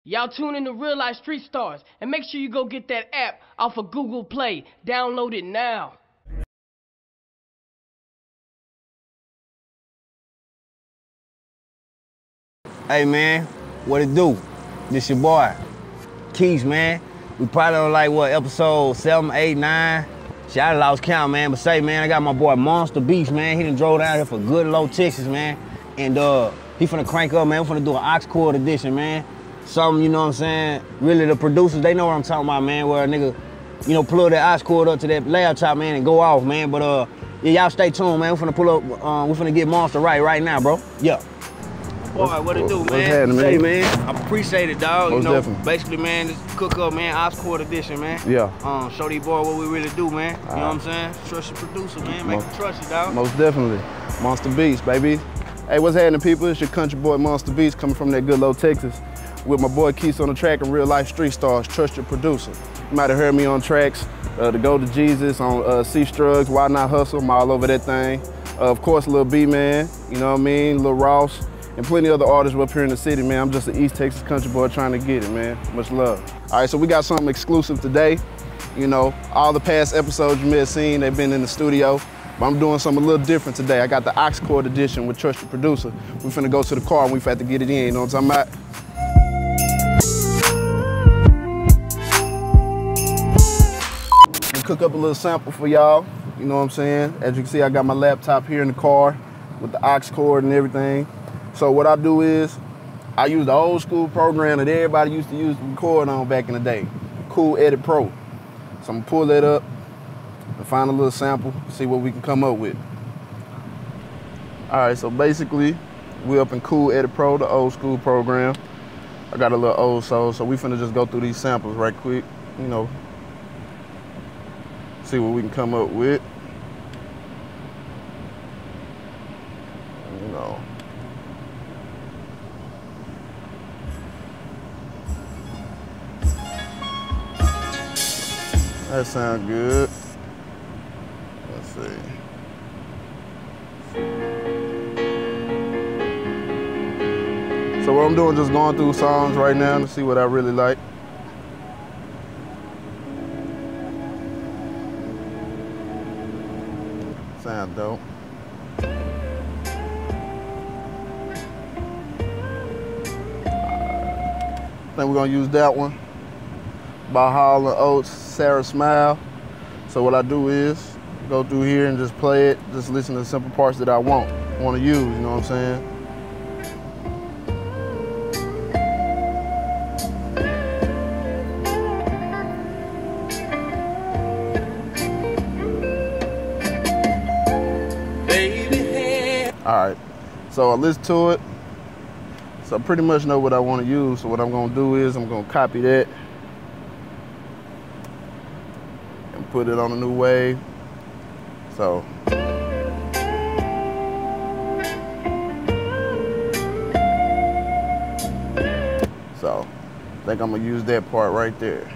Y'all tune in to Real Life Street Stars, and make sure you go get that app off of Google Play. Download it now. Hey man, what it do? This your boy, Keys, man. We probably on like what, episode 7, 8, 9? Shit, I lost count, man. But say, man, I got my boy Monstah Beatz, man. He done drove down here for good low Texas, man. And he finna crank up, man. We finna do an aux cord edition, man. Something, you know what I'm saying? Really, the producers, they know what I'm talking about, man. Where a nigga, you know, plug that aux cord up to that laptop, man, and go off, man. But yeah, y'all stay tuned, man. We finna pull up, we finna get Monstah right now, bro. Yeah. Boy, what it do, man? What's happening, man? Say, man, I appreciate it, dog. Most you know, definitely. Basically, man, this cook up, man, aux cord edition, man. Yeah. Show these boys what we really do, man. You know what I'm saying? Trust your producer, man. Make them trust you, dog. Most definitely. Monstah Beatz, baby. Hey, what's happening, people? It's your country boy, Monstah Beatz, coming from that good low Texas, with my boy Keith on the track and Real Life Street Stars. Trust your producer. You might have heard me on tracks, The Go to Jesus, on C Strugs, Why Not Hustle, I'm all over that thing. Of course, Lil B, man, you know what I mean, Lil Ross, and plenty of other artists up here in the city, man. I'm just an East Texas country boy trying to get it, man. Much love. All right, so we got something exclusive today. You know, all the past episodes you may have seen, they've been in the studio, but I'm doing something a little different today. I got the aux cord edition with Trust Your Producer. We finna go to the car and we finna get it in, you know what I'm talking about? Cook up a little sample for y'all, you know what I'm saying? As you can see, I got my laptop here in the car with the aux cord and everything. So what I do is, I use the old school program that everybody used to use to record on back in the day, Cool Edit Pro. So I'm gonna pull that up and find a little sample, see what we can come up with. All right, so basically, we're up in Cool Edit Pro, the old school program. I got a little old soul, so we finna just go through these samples right quick, you know, see what we can come up with. You know. That sounds good. Let's see. So what I'm doing, just going through songs right now to see what I really like. Sound dope. I think we're gonna use that one by Hall & Oates, Sarah Smile. So what I do is go through here and just play it, just listen to the simple parts that I want to use, you know what I'm saying? All right, so I listen to it. So I pretty much know what I want to use. So what I'm gonna do is I'm gonna copy that and put it on a new wave. So I think I'm gonna use that part right there.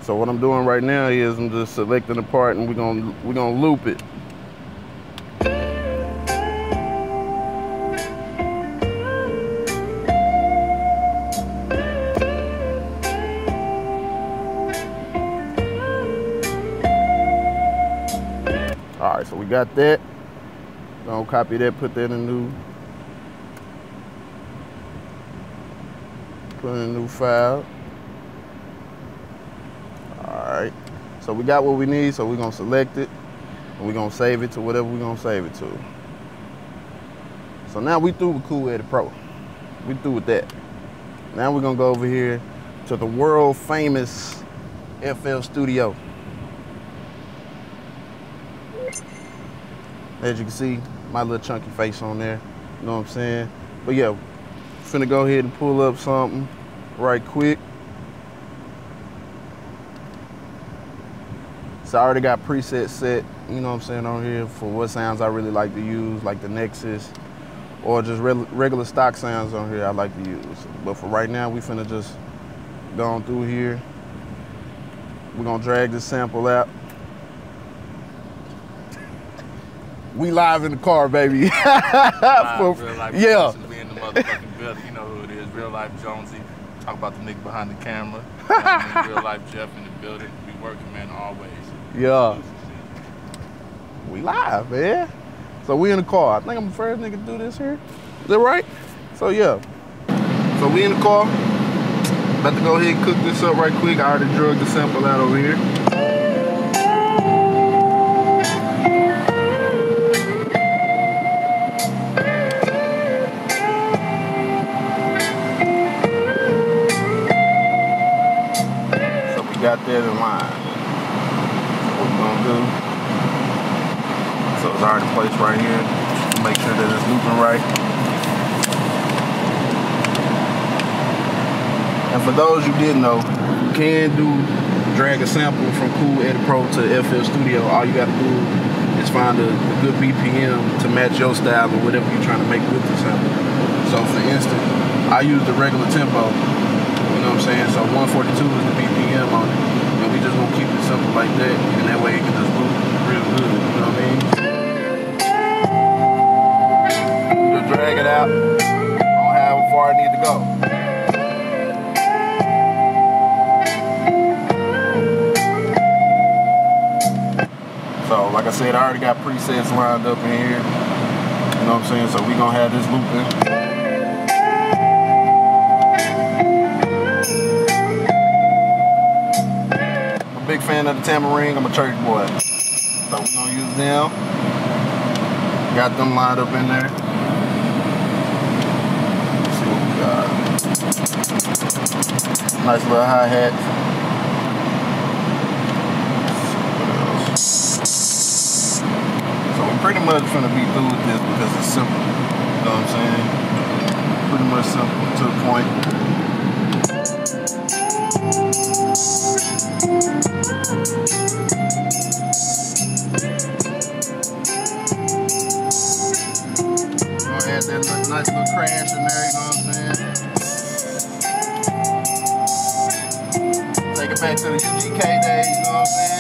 So what I'm doing right now is I'm just selecting the part and we're gonna loop it. All right, so we got that. Gonna copy that, put that in a new file. All right, so we got what we need, so we're gonna select it and we're gonna save it to whatever we're gonna save it to. So now we through with Cool Edit Pro. We through with that. Now we're gonna go over here to the world famous FL Studio. As you can see, my little chunky face on there, you know what I'm saying? But yeah, finna go ahead and pull up something right quick. So I already got presets set, you know what I'm saying, on here for what sounds I really like to use, like the Nexus, or just regular stock sounds on here I like to use. But for right now, we finna just go on through here. We're gonna drag this sample out. We live in the car, baby. Live, real life, yeah. to be in the the motherfucking building. You know who it is, Reallyfe Jonesy. Talk about the nigga behind the camera. Reallyfe Jeff in the building. We working, man, always. Yeah. We live, man. So we in the car. I think I'm the first nigga to do this here. Is that right? So yeah. So we in the car. About to go ahead and cook this up right quick. I already drug the sample out over here. So we got that in line. What we're gonna do. So it's already placed right here. Make sure that it's looping right. And for those who didn't know, you can drag a sample from Cool Edit Pro to FL Studio. All you gotta do is find a good BPM to match your style or whatever you're trying to make with the sample. So for instance, I use the regular tempo, you know what I'm saying? So 142 is the BPM on it. And we just gonna keep it simple like that, and that way it can just loop real good, you know what I mean? Just drag it out on how far it need to go. So, like I said, I already got presets lined up in here. You know what I'm saying? So we gonna have this looping. I'm a big fan of the tambourine. I'm a church boy. So we gonna use them. Got them lined up in there. Let's see what we got. Nice little hi-hat. Pretty much finna be through with this because it's simple. You know what I'm saying? Pretty much simple to the point. Gonna add that nice little crash in there, you know what I'm saying? Take it back to the UGK days, you know what I'm saying?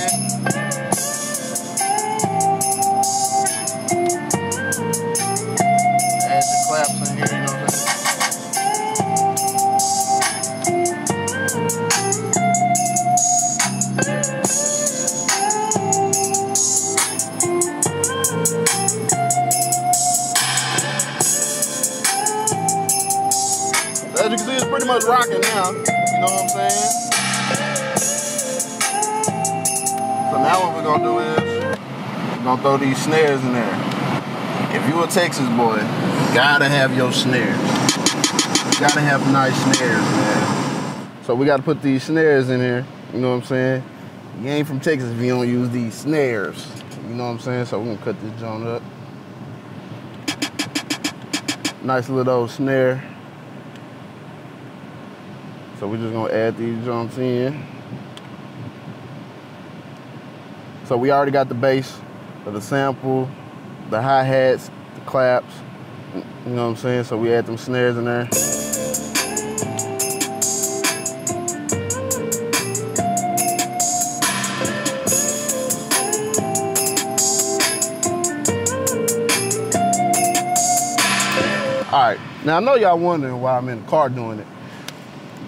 Claps in here, you know what I'm saying? As you can see, it's pretty much rocking now, you know what I'm saying? So now what we're gonna do is, we're gonna throw these snares in there. If you a Texas boy, you gotta have your snares. You gotta have nice snares, man. So we gotta put these snares in here, you know what I'm saying? You ain't from Texas if you don't use these snares. You know what I'm saying? So we're gonna cut this joint up. Nice little old snare. So we're just gonna add these joints in. So we already got the bass of the sample, the hi-hats, the claps, you know what I'm saying? So we add them snares in there. All right, now I know y'all wondering why I'm in the car doing it.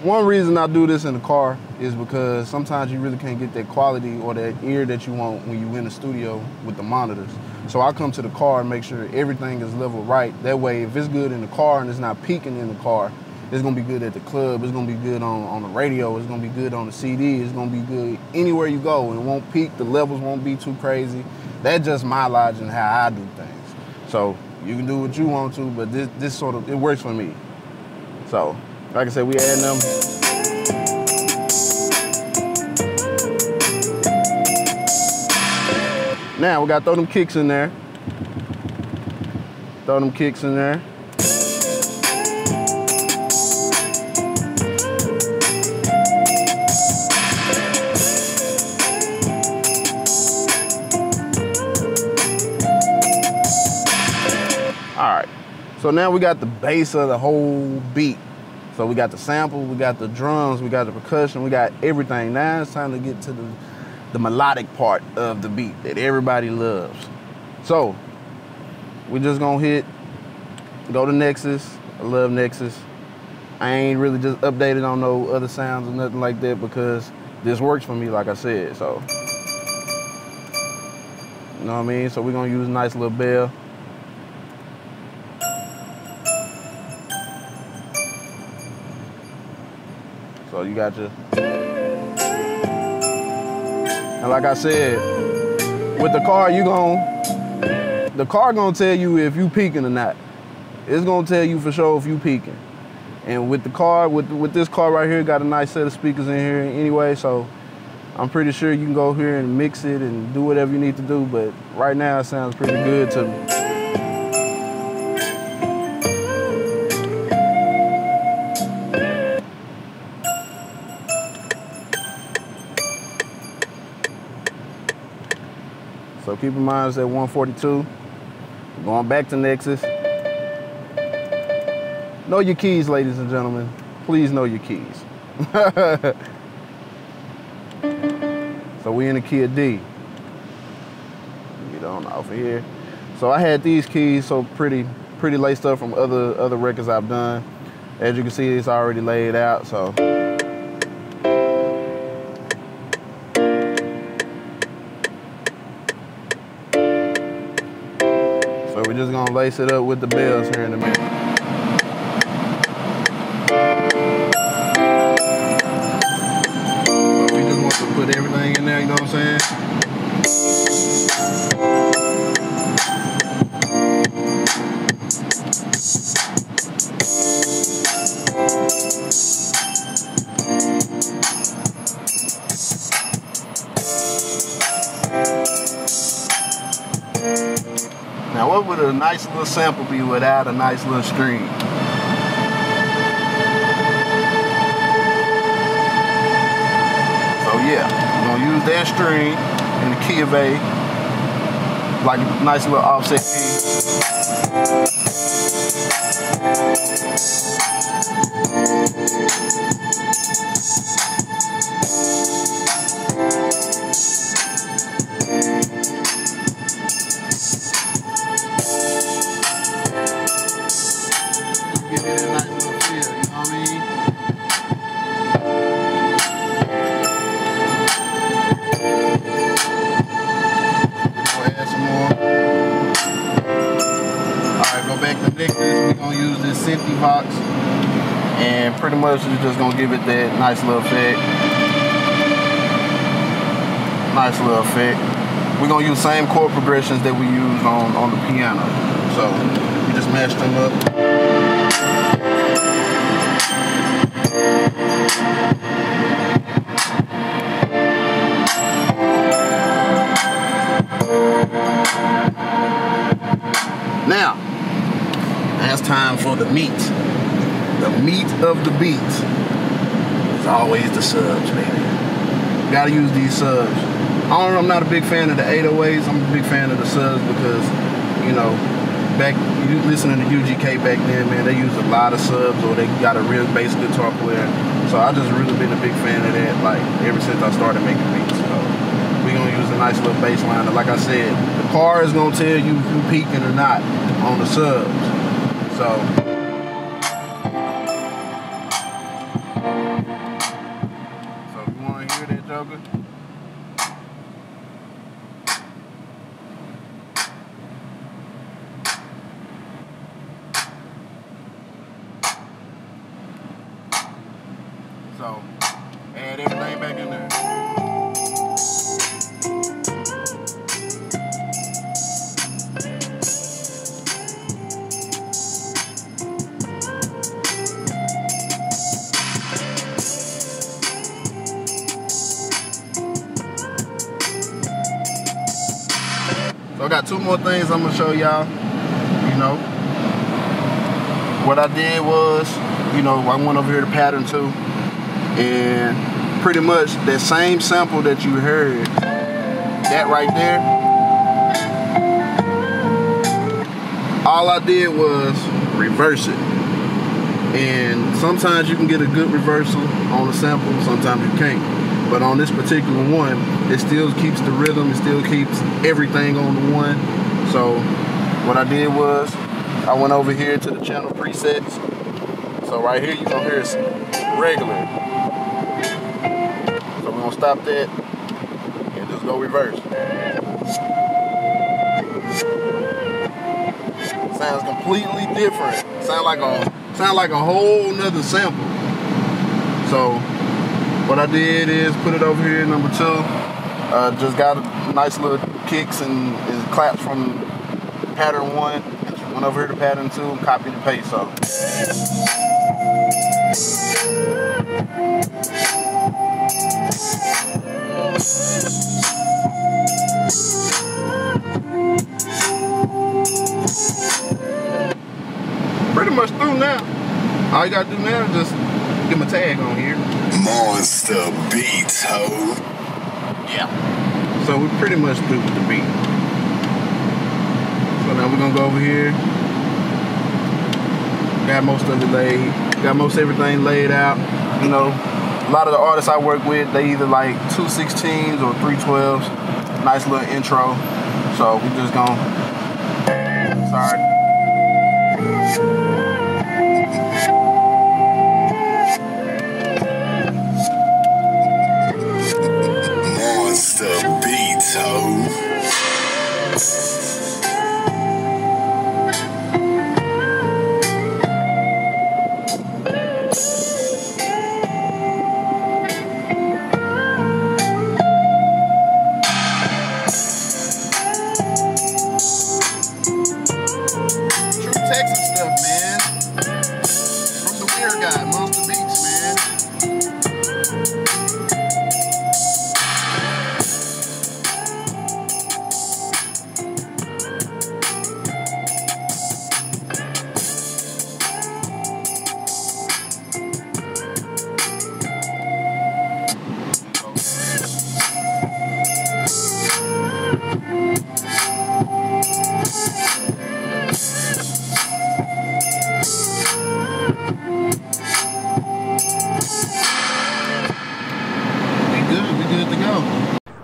One reason I do this in the car is because sometimes you really can't get that quality or that ear that you want when you in the studio with the monitors. So I come to the car and make sure everything is leveled right. That way, if it's good in the car and it's not peaking in the car, it's gonna be good at the club, it's gonna be good on the radio, it's gonna be good on the CD, it's gonna be good anywhere you go. It won't peak, the levels won't be too crazy. That's just my logic and how I do things. So you can do what you want to, but this sort of, it works for me. So, like I said, we add them. Now we gotta throw them kicks in there. Throw them kicks in there. All right, so now we got the base of the whole beat. So we got the sample, we got the drums, we got the percussion, we got everything. Now it's time to get to the melodic part of the beat that everybody loves. So we just gonna go to Nexus, I love Nexus. I ain't really just updated on no other sounds or nothing like that because this works for me, like I said, so. You know what I mean? So we're gonna use a nice little bell. So you got your, and like I said, with the car, the car gonna tell you if you peaking or not. It's gonna tell you for sure if you peaking. And with the car, with this car right here, got a nice set of speakers in here anyway, so I'm pretty sure you can go here and mix it and do whatever you need to do, but right now it sounds pretty good to me. So keep in mind it's at 142. Going back to Nexus. Know your keys, ladies and gentlemen. Please know your keys. So we in the key of D. Get on off of here. So I had these keys so pretty laced up from other records I've done. As you can see, it's already laid out, so. So we're just gonna lace it up with the bells here in a minute. Put everything in there, you know what I'm saying? Now what would a nice little sample be without a nice little string? Yeah, we're gonna use that string in the key of A, like a nice little offset key. Give it a nice little feel, you know what I mean? We're gonna use this Synthi box, and pretty much it's just gonna give it that nice little effect. Nice little effect. We're gonna use the same chord progressions that we use on the piano. So we just mash them up. Now, it's time for the meat. The meat of the beat is always the subs, baby. Gotta use these subs. I'm not a big fan of the 808s. I'm a big fan of the subs because, you know, you listening to UGK back then, man, they used a lot of subs, or they got a real bass guitar player. So I just really been a big fan of that, like, ever since I started making beats. So we're gonna use a nice little bass line. And like I said, the car is gonna tell you if you peaking or not on the subs. So if you want to hear that joker, so add everything back in there. So I got two more things I'm gonna show y'all. You know, what I did was, you know, I went over here to pattern 2, and pretty much that same sample that you heard, that right there, all I did was reverse it. And sometimes you can get a good reversal on a sample, sometimes you can't. But on this particular one, it still keeps the rhythm, it still keeps everything on the one. So what I did was, I went over here to the channel presets. So right here, you're gonna hear it's regular. So we're gonna stop that and just go reverse. Sounds completely different. Sound like a whole nother sample. So what I did is put it over here, number 2. Just got nice little kicks and claps from pattern 1. Went over here to pattern 2 and copied and paste. So pretty much through now. All you gotta do now is just get my tag on here. Monstah Beatz, ho. Yeah. So we're pretty much through with the beat. So now we're gonna go over here. Got most of it laid. Got most everything laid out. You know, a lot of the artists I work with, they either like 2/16s or 3/12s. Nice little intro. So we just gonna, sorry. Monstah Beatz, ho. Texas stuff, man. From the weird guy, Monstah Beatz, man.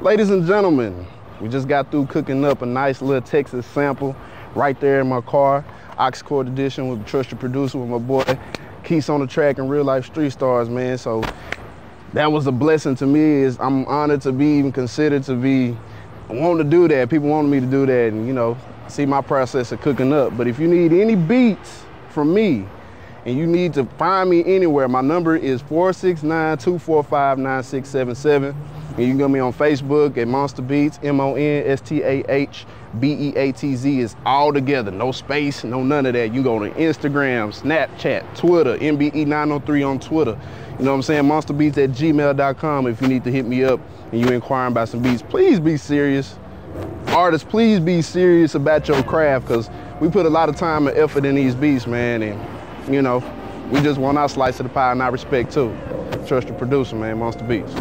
Ladies and gentlemen, we just got through cooking up a nice little Texas sample right there in my car. Aux Cord edition with Trust Your Producer with my boy Keith on the track and Reallyfe Street Stars, man. So that was a blessing to me. I'm honored to be even considered to be wanting to do that. People wanted me to do that and, you know, see my process of cooking up. But if you need any beats from me and you need to find me anywhere, my number is 469-245-9677. And you can get me on Facebook at Monstah Beatz, MONSTAHBEATZ. Is all together, no space, no none of that. You go to Instagram, Snapchat, Twitter, MBE903 on Twitter. You know what I'm saying? monstahbeatz@gmail.com if you need to hit me up and you inquiring about some beats. Please be serious. Artists, please be serious about your craft, because we put a lot of time and effort in these beats, man. And, you know, we just want our slice of the pie and our respect too. Trust your producer, man, Monstah Beatz.